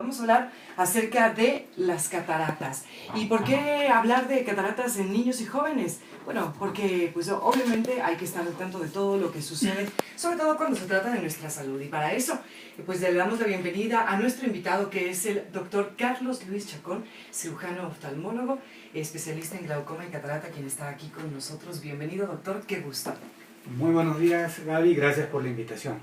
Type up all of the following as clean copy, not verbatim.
Vamos a hablar acerca de las cataratas. ¿Y por qué hablar de cataratas en niños y jóvenes? Bueno, porque pues obviamente hay que estar al tanto de todo lo que sucede, sobre todo cuando se trata de nuestra salud. Y para eso, pues le damos la bienvenida a nuestro invitado, que es el doctor Carlos Luis Chacón, cirujano oftalmólogo, especialista en glaucoma y catarata, quien está aquí con nosotros. Bienvenido, doctor, qué gusto. Muy buenos días, Gaby, gracias por la invitación.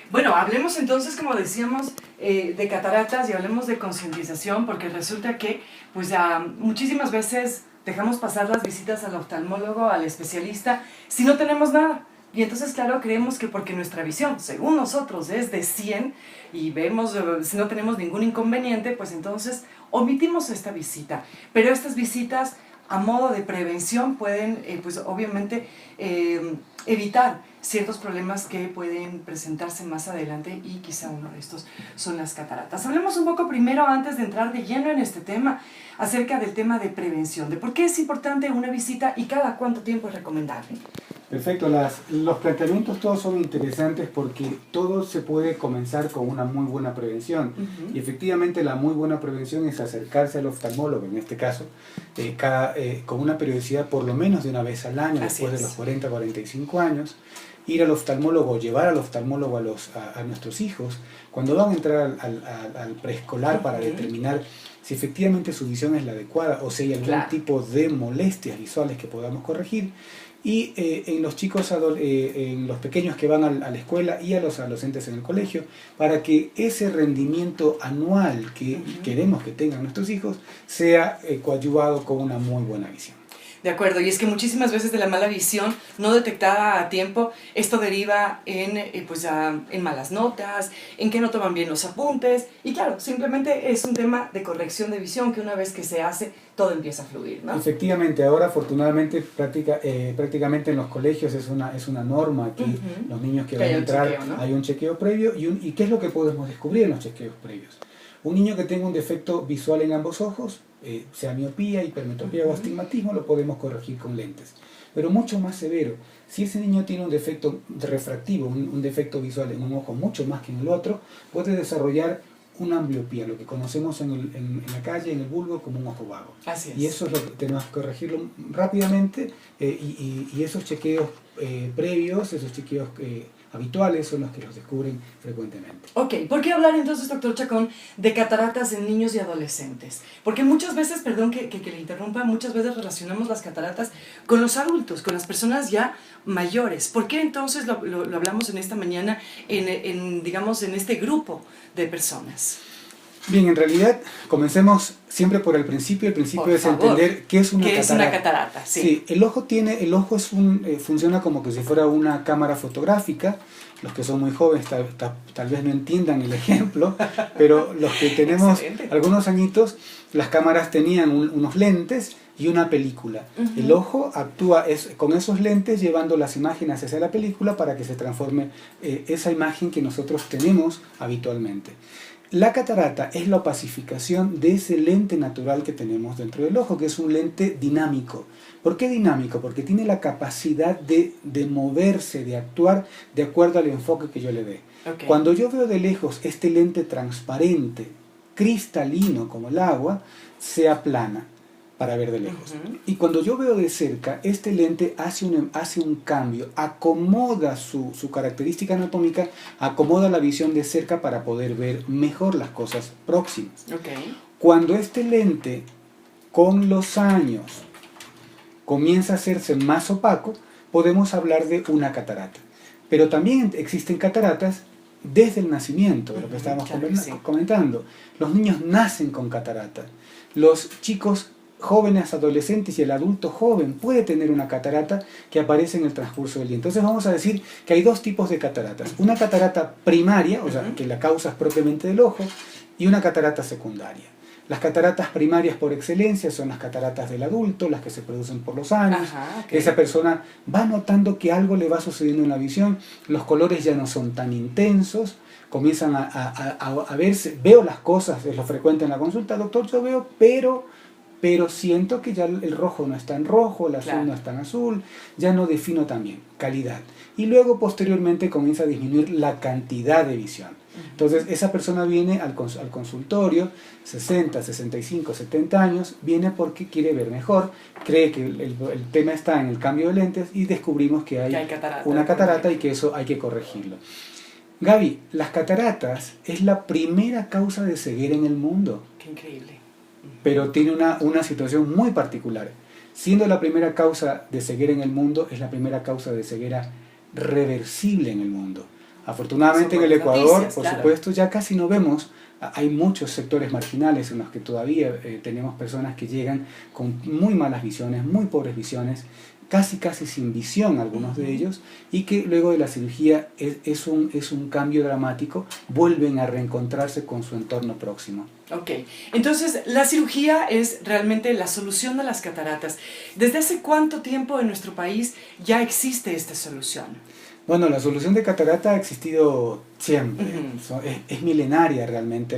Bueno, hablemos entonces, como decíamos, de cataratas y hablemos de concientización, porque resulta que pues muchísimas veces dejamos pasar las visitas al oftalmólogo, al especialista, si no tenemos nada. Y entonces, claro, creemos que porque nuestra visión, según nosotros, es de 100 y vemos, si no tenemos ningún inconveniente, pues entonces omitimos esta visita. Pero estas visitas, a modo de prevención, pueden, pues obviamente, evitar ciertos problemas que pueden presentarse más adelante, y quizá uno de estos son las cataratas. Hablemos un poco primero, antes de entrar de lleno en este tema, acerca del tema de prevención, de por qué es importante una visita y cada cuánto tiempo es recomendable. Perfecto, los planteamientos todos son interesantes porque todo se puede comenzar con una muy buena prevención. Y efectivamente la muy buena prevención es acercarse al oftalmólogo, en este caso, con una periodicidad por lo menos de una vez al año, después de los 40-45 años. Ir al oftalmólogo, llevar al oftalmólogo a nuestros hijos, cuando van a entrar al preescolar, para determinar si efectivamente su visión es la adecuada o si hay algún tipo de molestias visuales que podamos corregir. Y en los chicos, en los pequeños que van a la escuela y a los adolescentes en el colegio, para que ese rendimiento anual que queremos que tengan nuestros hijos sea coadyuvado con una muy buena visión. De acuerdo, y es que muchísimas veces de la mala visión no detectada a tiempo, esto deriva en malas notas, en que no toman bien los apuntes, y claro, simplemente es un tema de corrección de visión que una vez que se hace, todo empieza a fluir, ¿no? Efectivamente, ahora afortunadamente prácticamente en los colegios es una norma aquí, los niños que van a entrar, chequeo, ¿no? Hay un chequeo previo, y ¿qué es lo que podemos descubrir en los chequeos previos? Un niño que tenga un defecto visual en ambos ojos, sea miopía, hipermetropía o astigmatismo, lo podemos corregir con lentes. Pero mucho más severo, si ese niño tiene un defecto refractivo, un defecto visual en un ojo mucho más que en el otro, puede desarrollar una ambliopía, lo que conocemos en la calle, en el vulgo, como un ojo vago. Así es. Y eso es lo que tenemos que corregirlo rápidamente, y esos chequeos previos, esos chequeos habituales son los que los descubren frecuentemente. Ok, ¿por qué hablar entonces, doctor Chacón, de cataratas en niños y adolescentes? Porque muchas veces, perdón que le interrumpa, muchas veces relacionamos las cataratas con los adultos, con las personas ya mayores. ¿Por qué entonces lo hablamos en esta mañana, digamos, en este grupo de personas? Bien, en realidad, comencemos siempre por el principio. El principio es entender qué es una catarata. ¿Qué es una catarata? Sí, el ojo funciona como que si fuera una cámara fotográfica. Los que son muy jóvenes tal vez no entiendan el ejemplo, pero los que tenemos algunos añitos, las cámaras tenían unos lentes y una película. El ojo actúa con esos lentes, llevando las imágenes hacia la película para que se transforme esa imagen que nosotros tenemos habitualmente. La catarata es la opacificación de ese lente natural que tenemos dentro del ojo, que es un lente dinámico. ¿Por qué dinámico? Porque tiene la capacidad de moverse, de actuar de acuerdo al enfoque que yo le dé. Okay. Cuando yo veo de lejos este lente transparente, cristalino como el agua, se aplana para ver de lejos. Y cuando yo veo de cerca, este lente hace un cambio, acomoda su característica anatómica, acomoda la visión de cerca para poder ver mejor las cosas próximas. Okay. Cuando este lente, con los años, comienza a hacerse más opaco, podemos hablar de una catarata. Pero también existen cataratas desde el nacimiento, de lo que estábamos comentando. Los niños nacen con catarata. Los chicos jóvenes, adolescentes y el adulto joven puede tener una catarata que aparece en el transcurso del día. Entonces vamos a decir que hay dos tipos de cataratas. Una catarata primaria, o sea, que la causa es propiamente del ojo, y una catarata secundaria. Las cataratas primarias por excelencia son las cataratas del adulto, las que se producen por los años. Okay. Esa persona va notando que algo le va sucediendo en la visión, los colores ya no son tan intensos, comienzan a verse, veo las cosas, es lo frecuente en la consulta, doctor, yo veo, pero siento que ya el rojo no es tan rojo, el azul no es tan azul, ya no defino tan bien, calidad. Y luego posteriormente comienza a disminuir la cantidad de visión. Entonces, esa persona viene al consultorio, 60, 65, 70 años, viene porque quiere ver mejor, cree que el tema está en el cambio de lentes y descubrimos que hay una catarata y que eso hay que corregirlo. Gaby, las cataratas es la primera causa de ceguera en el mundo. Qué increíble. Pero tiene una situación muy particular. Siendo la primera causa de ceguera en el mundo, es la primera causa de ceguera reversible en el mundo. Afortunadamente en el Ecuador, por supuesto, ya casi no vemos, hay muchos sectores marginales en los que todavía tenemos personas que llegan con muy malas visiones, muy pobres visiones, casi sin visión algunos de ellos, y que luego de la cirugía es un cambio dramático, vuelven a reencontrarse con su entorno próximo. Ok, entonces la cirugía es realmente la solución de las cataratas. ¿Desde hace cuánto tiempo en nuestro país ya existe esta solución? Bueno, la solución de catarata ha existido siempre. Es milenaria realmente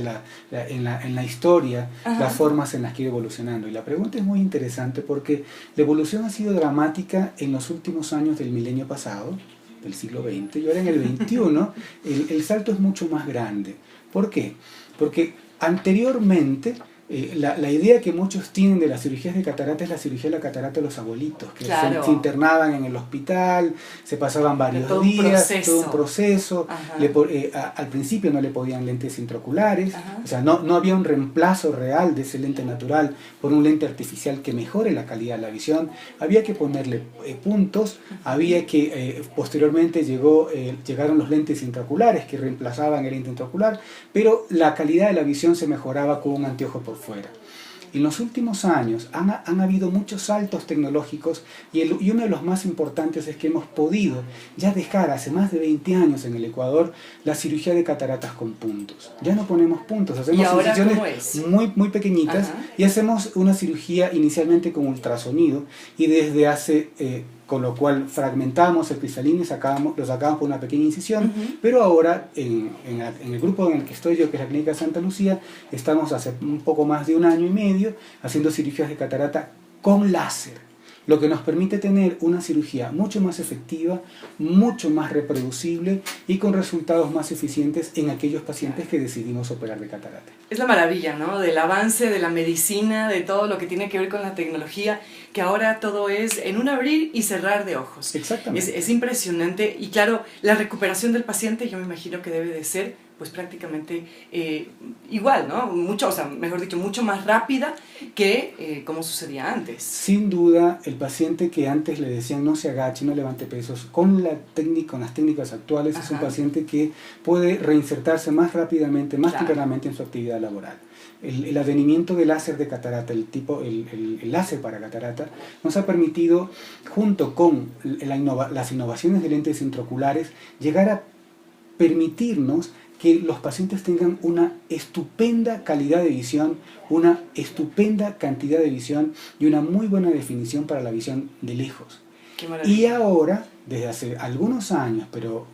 en la historia, las formas en las que ha ido evolucionando. Y la pregunta es muy interesante porque la evolución ha sido dramática en los últimos años del milenio pasado, del siglo XX, y ahora en el XXI el salto es mucho más grande. ¿Por qué? Porque anteriormente la idea que muchos tienen de las cirugías de catarata es la cirugía de la catarata de los abuelitos, que se internaban en el hospital, se pasaban varios días, todo un proceso. Al principio no le podían lentes intraoculares, o sea, no había un reemplazo real de ese lente natural por un lente artificial que mejore la calidad de la visión. Había que ponerle puntos, había que, posteriormente llegaron los lentes intraoculares que reemplazaban el lente intraocular, pero la calidad de la visión se mejoraba con un anteojo por fuera. En los últimos años han habido muchos saltos tecnológicos y uno de los más importantes es que hemos podido ya dejar hace más de 20 años en el Ecuador la cirugía de cataratas con puntos. Ya no ponemos puntos, hacemos incisiones muy pequeñitas y hacemos una cirugía inicialmente con ultrasonido y desde hace... con lo cual fragmentamos el cristalino y lo sacamos por una pequeña incisión, pero ahora en el grupo en el que estoy yo, que es la Clínica Santa Lucía, estamos hace un poco más de un año y medio haciendo cirugías de catarata con láser, lo que nos permite tener una cirugía mucho más efectiva, mucho más reproducible y con resultados más eficientes en aquellos pacientes que decidimos operar de catarata. Es la maravilla, ¿no? Del avance de la medicina, de todo lo que tiene que ver con la tecnología, que ahora todo es en un abrir y cerrar de ojos. Exactamente. Es impresionante y claro, la recuperación del paciente yo me imagino que debe de ser pues prácticamente igual, ¿no? Mucho, o sea, mejor dicho, mucho más rápida que como sucedía antes. Sin duda, el paciente que antes le decían no se agache, no levante pesos, con las técnicas actuales es un paciente que puede reinsertarse más rápidamente, más tempranamente en su actividad laboral. El advenimiento del láser de catarata, el láser para catarata, nos ha permitido, junto con las innovaciones de lentes intraoculares, llegar a permitirnos que los pacientes tengan una estupenda calidad de visión, una estupenda cantidad de visión y una muy buena definición para la visión de lejos. Y ahora, desde hace algunos años, pero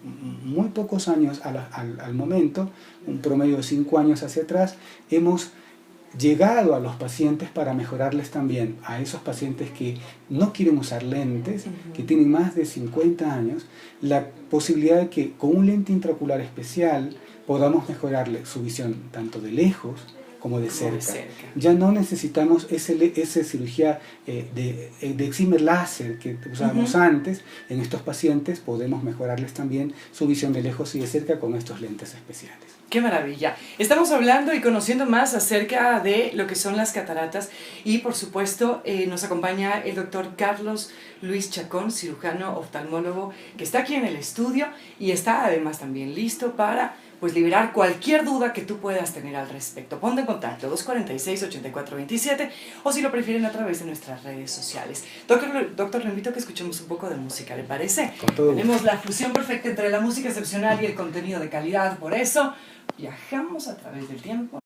muy pocos años al momento, un promedio de 5 años hacia atrás, hemos llegado a los pacientes para mejorarles también, a esos pacientes que no quieren usar lentes, que tienen más de 50 años, la posibilidad de que con un lente intraocular especial podamos mejorarle su visión tanto de lejos como de cerca. Ya no necesitamos esa cirugía de excimer láser que usábamos antes. En estos pacientes podemos mejorarles también su visión de lejos y de cerca con estos lentes especiales. ¡Qué maravilla! Estamos hablando y conociendo más acerca de lo que son las cataratas y por supuesto nos acompaña el doctor Carlos Luis Chacón, cirujano oftalmólogo, que está aquí en el estudio y está además también listo para pues liberar cualquier duda que tú puedas tener al respecto. Ponte en contacto 246-8427 o si lo prefieren a través de nuestras redes sociales. Doctor, le invito a que escuchemos un poco de música, ¿le parece? Tenemos la fusión perfecta entre la música excepcional y el contenido de calidad, por eso viajamos a través del tiempo.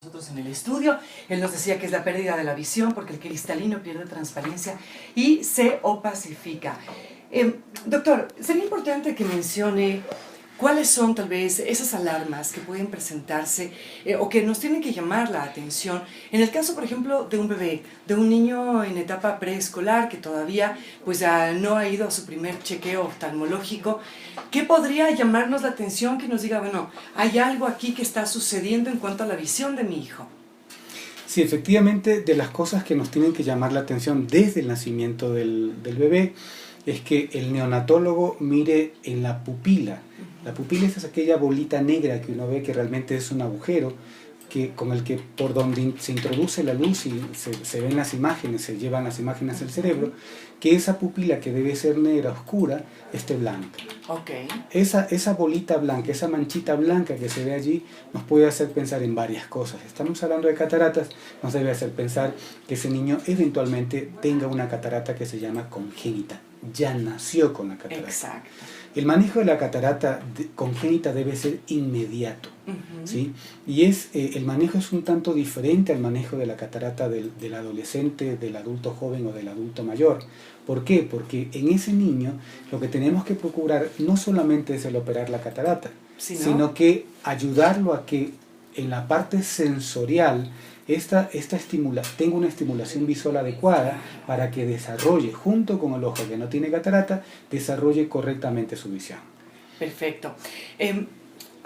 Nosotros en el estudio, él nos decía que es la pérdida de la visión porque el cristalino pierde transparencia y se opacifica. Doctor, sería importante que mencione ¿cuáles son tal vez esas alarmas que pueden presentarse o que nos tienen que llamar la atención? En el caso, por ejemplo, de un bebé, de un niño en etapa preescolar que todavía pues, no ha ido a su primer chequeo oftalmológico, ¿qué podría llamarnos la atención que nos diga, bueno, hay algo aquí que está sucediendo en cuanto a la visión de mi hijo? Sí, efectivamente, de las cosas que nos tienen que llamar la atención desde el nacimiento del bebé es que el neonatólogo mire en la pupila. La pupila es aquella bolita negra que uno ve que realmente es un agujero con el que por donde se introduce la luz y se ven las imágenes, se llevan las imágenes al cerebro, que esa pupila que debe ser negra, oscura, esté blanca. Okay. Esa bolita blanca, esa manchita blanca que se ve allí, nos puede hacer pensar en varias cosas. Estamos hablando de cataratas, nos debe hacer pensar que ese niño eventualmente tenga una catarata que se llama congénita. Ya nació con la catarata. Exacto. El manejo de la catarata congénita debe ser inmediato, ¿sí? Y el manejo es un tanto diferente al manejo de la catarata del adolescente, del adulto joven o del adulto mayor. ¿Por qué? Porque en ese niño lo que tenemos que procurar no solamente es el operar la catarata, sino que ayudarlo a que en la parte sensorial tenga una estimulación visual adecuada para que desarrolle, junto con el ojo que no tiene catarata, desarrolle correctamente su visión. Perfecto.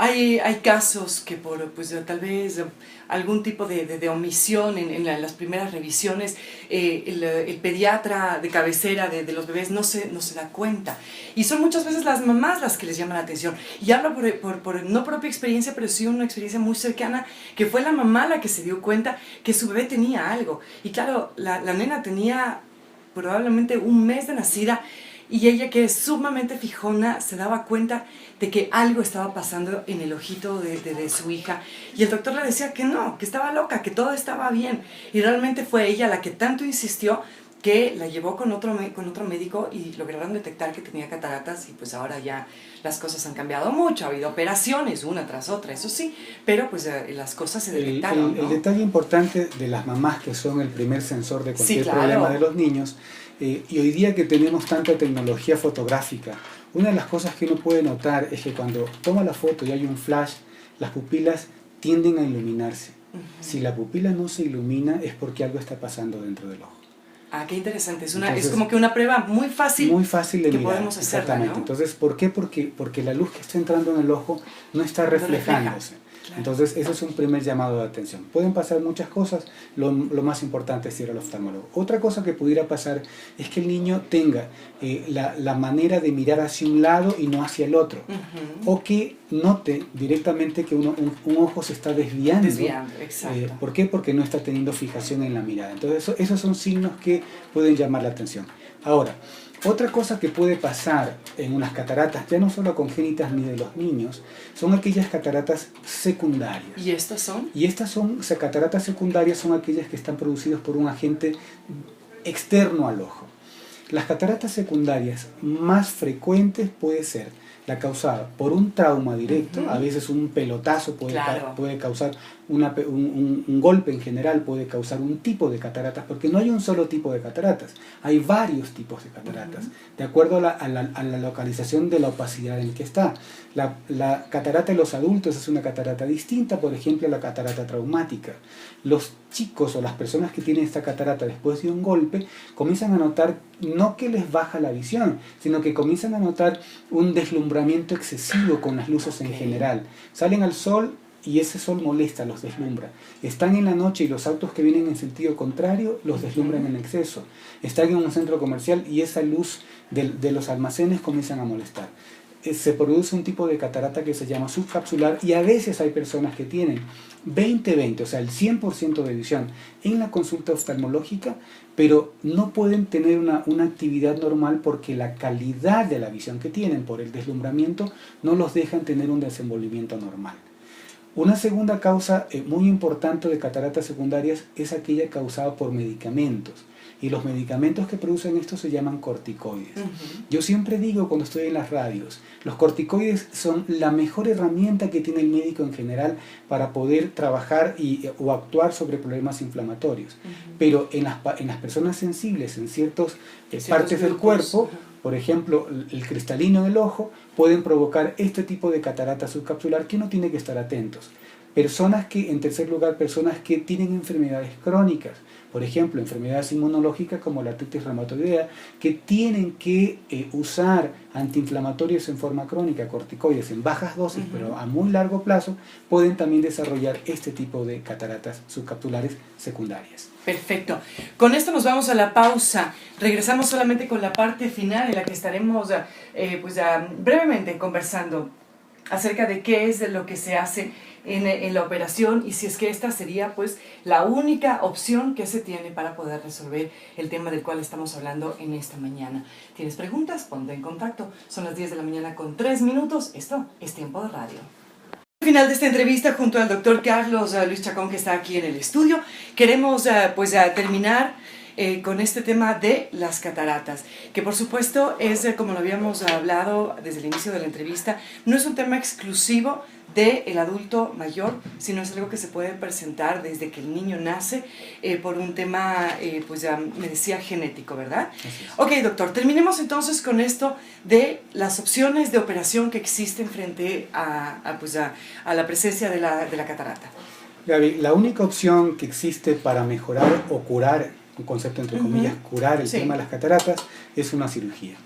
Hay casos que por pues, tal vez algún tipo de omisión en las primeras revisiones, el pediatra de cabecera de los bebés no se da cuenta. Y son muchas veces las mamás las que les llaman la atención. Y hablo por no propia experiencia, pero sí una experiencia muy cercana, que fue la mamá la que se dio cuenta que su bebé tenía algo. Y claro, la nena tenía probablemente un mes de nacida, y ella, que es sumamente fijona, se daba cuenta de que algo estaba pasando en el ojito de su hija. Y el doctor le decía que no, que estaba loca, que todo estaba bien. Y realmente fue ella la que tanto insistió que la llevó con otro médico y lograron detectar que tenía cataratas. Y pues ahora ya las cosas han cambiado mucho. Ha habido operaciones una tras otra, eso sí, pero pues las cosas se detectaron, ¿no? El detalle importante de las mamás, que son el primer sensor de cualquier claro. problema de los niños, y hoy día que tenemos tanta tecnología fotográfica, una de las cosas que uno puede notar es que cuando toma la foto y hay un flash, las pupilas tienden a iluminarse. Si la pupila no se ilumina es porque algo está pasando dentro del ojo. Ah, qué interesante. Es como que una prueba muy fácil de que mirar, podemos hacerla, exactamente, ¿no? Entonces, ¿por qué? Porque la luz que está entrando en el ojo no está reflejándose. Claro. Entonces, ese es un primer llamado de atención. Pueden pasar muchas cosas, lo más importante es ir al oftalmólogo. Otra cosa que pudiera pasar es que el niño tenga la manera de mirar hacia un lado y no hacia el otro. O que note directamente que un ojo se está desviando. Exacto. ¿Por qué? Porque no está teniendo fijación en la mirada. Entonces, esos son signos que pueden llamar la atención. Ahora, otra cosa que puede pasar en unas cataratas, ya no solo congénitas ni de los niños, son aquellas cataratas secundarias. ¿Y estas son? Y cataratas secundarias son aquellas que están producidas por un agente externo al ojo. Las cataratas secundarias más frecuentes puede ser la causada por un trauma directo, a veces un pelotazo puede causar un golpe en general, puede causar un tipo de cataratas, porque no hay un solo tipo de cataratas, hay varios tipos de cataratas, de acuerdo a la localización de la opacidad en que está. La catarata de los adultos es una catarata distinta, por ejemplo, a la catarata traumática. Los chicos o las personas que tienen esta catarata después de un golpe comienzan a notar no que les baja la visión, sino que comienzan a notar un deslumbramiento excesivo con las luces en general. Salen al sol y ese sol molesta, los deslumbra. Están en la noche y los autos que vienen en sentido contrario los deslumbran en exceso. Están en un centro comercial y esa luz de los almacenes comienzan a molestar. Se produce un tipo de catarata que se llama subcapsular, y a veces hay personas que tienen 20-20, o sea, el 100% de visión en la consulta oftalmológica, pero no pueden tener una actividad normal porque la calidad de la visión que tienen por el deslumbramiento no los dejan tener un desenvolvimiento normal. Una segunda causa muy importante de cataratas secundarias es aquella causada por medicamentos. Y los medicamentos que producen esto se llaman corticoides. Yo siempre digo cuando estoy en las radios, los corticoides son la mejor herramienta que tiene el médico en general para poder trabajar o actuar sobre problemas inflamatorios. Pero en las personas sensibles, en ciertas partes del cuerpo, por ejemplo, el cristalino en el ojo, pueden provocar este tipo de catarata subcapsular que uno tiene que estar atentos. Personas que, en tercer lugar, personas que tienen enfermedades crónicas, por ejemplo, enfermedades inmunológicas como la artritis reumatoidea, que tienen que usar antiinflamatorios en forma crónica, corticoides en bajas dosis, pero a muy largo plazo, pueden también desarrollar este tipo de cataratas subcapsulares secundarias. Perfecto. Con esto nos vamos a la pausa. Regresamos solamente con la parte final en la que estaremos brevemente conversando acerca de qué es de lo que se hace en la operación y si es que esta sería pues la única opción que se tiene para poder resolver el tema del cual estamos hablando en esta mañana. ¿Tienes preguntas? Ponte en contacto. Son las 10 de la mañana con 3 minutos. Esto es Tiempo de Radio. Al final de esta entrevista junto al doctor Carlos Luis Chacón, que está aquí en el estudio, queremos terminar con este tema de las cataratas, que por supuesto es, como lo habíamos hablado desde el inicio de la entrevista, no es un tema exclusivo del adulto mayor, sino es algo que se puede presentar desde que el niño nace por un tema, me decía, genético, ¿verdad? Ok, doctor, terminemos entonces con esto de las opciones de operación que existen frente a la presencia de la catarata. Gaby, la única opción que existe para mejorar o curar, un concepto entre comillas, curar el tema de las cataratas, es una cirugía.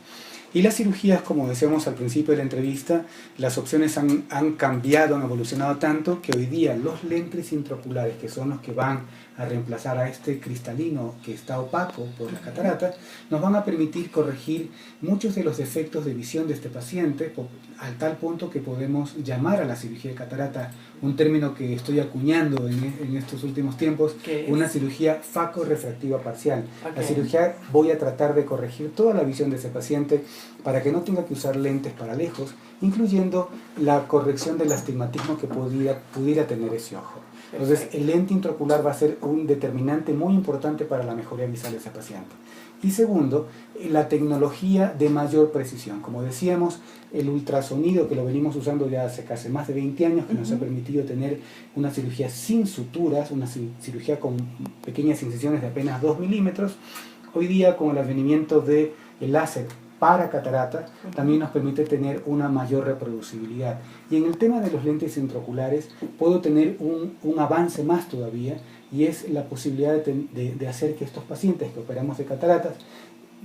Y las cirugías, como decíamos al principio de la entrevista, las opciones han cambiado, han evolucionado tanto que hoy día los lentes intraoculares, que son los que van a reemplazar a este cristalino que está opaco por la catarata, nos van a permitir corregir muchos de los defectos de visión de este paciente, al tal punto que podemos llamar a la cirugía de catarata, un término que estoy acuñando en estos últimos tiempos, una cirugía facorrefractiva parcial. La cirugía voy a tratar de corregir toda la visión de ese paciente para que no tenga que usar lentes para lejos, incluyendo la corrección del astigmatismo que pudiera tener ese ojo. Entonces, el lente intraocular va a ser un determinante muy importante para la mejoría visual de ese paciente. Y segundo, la tecnología de mayor precisión. Como decíamos, el ultrasonido, que lo venimos usando ya hace casi más de 20 años, que nos ha permitido tener una cirugía sin suturas, una cirugía con pequeñas incisiones de apenas 2 milímetros. Hoy día, con el advenimiento del láser para catarata, también nos permite tener una mayor reproducibilidad. Y en el tema de los lentes intraoculares, puedo tener un avance más todavía, y es la posibilidad de hacer que estos pacientes que operamos de cataratas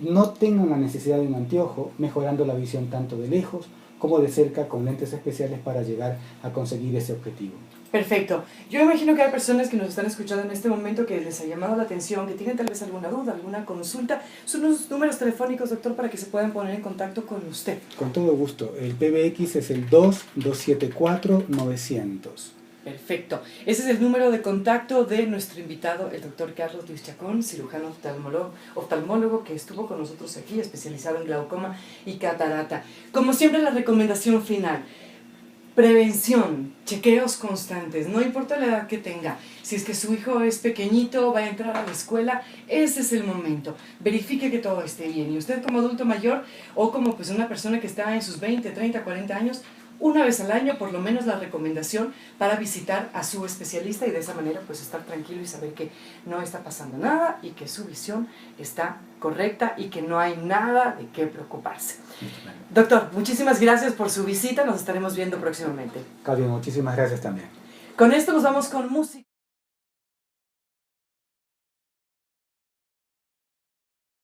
no tengan la necesidad de un anteojo, mejorando la visión tanto de lejos como de cerca con lentes especiales para llegar a conseguir ese objetivo. Perfecto. Yo imagino que hay personas que nos están escuchando en este momento que les ha llamado la atención, que tienen tal vez alguna duda, alguna consulta. Son los números telefónicos, doctor, para que se puedan poner en contacto con usted. Con todo gusto. El PBX es el 2-274-900. Perfecto. Ese es el número de contacto de nuestro invitado, el doctor Carlos Luis Chacón, cirujano oftalmólogo que estuvo con nosotros aquí, especializado en glaucoma y catarata. Como siempre, la recomendación final: prevención, chequeos constantes, no importa la edad que tenga. Si es que su hijo es pequeñito, va a entrar a la escuela, ese es el momento. Verifique que todo esté bien. Y usted, como adulto mayor o como una persona que está en sus 20, 30, 40 años, una vez al año, por lo menos, la recomendación para visitar a su especialista y de esa manera estar tranquilo y saber que no está pasando nada y que su visión está correcta y que no hay nada de qué preocuparse. Doctor, muchísimas gracias por su visita, nos estaremos viendo próximamente. Claudio, muchísimas gracias también. Con esto nos vamos con música.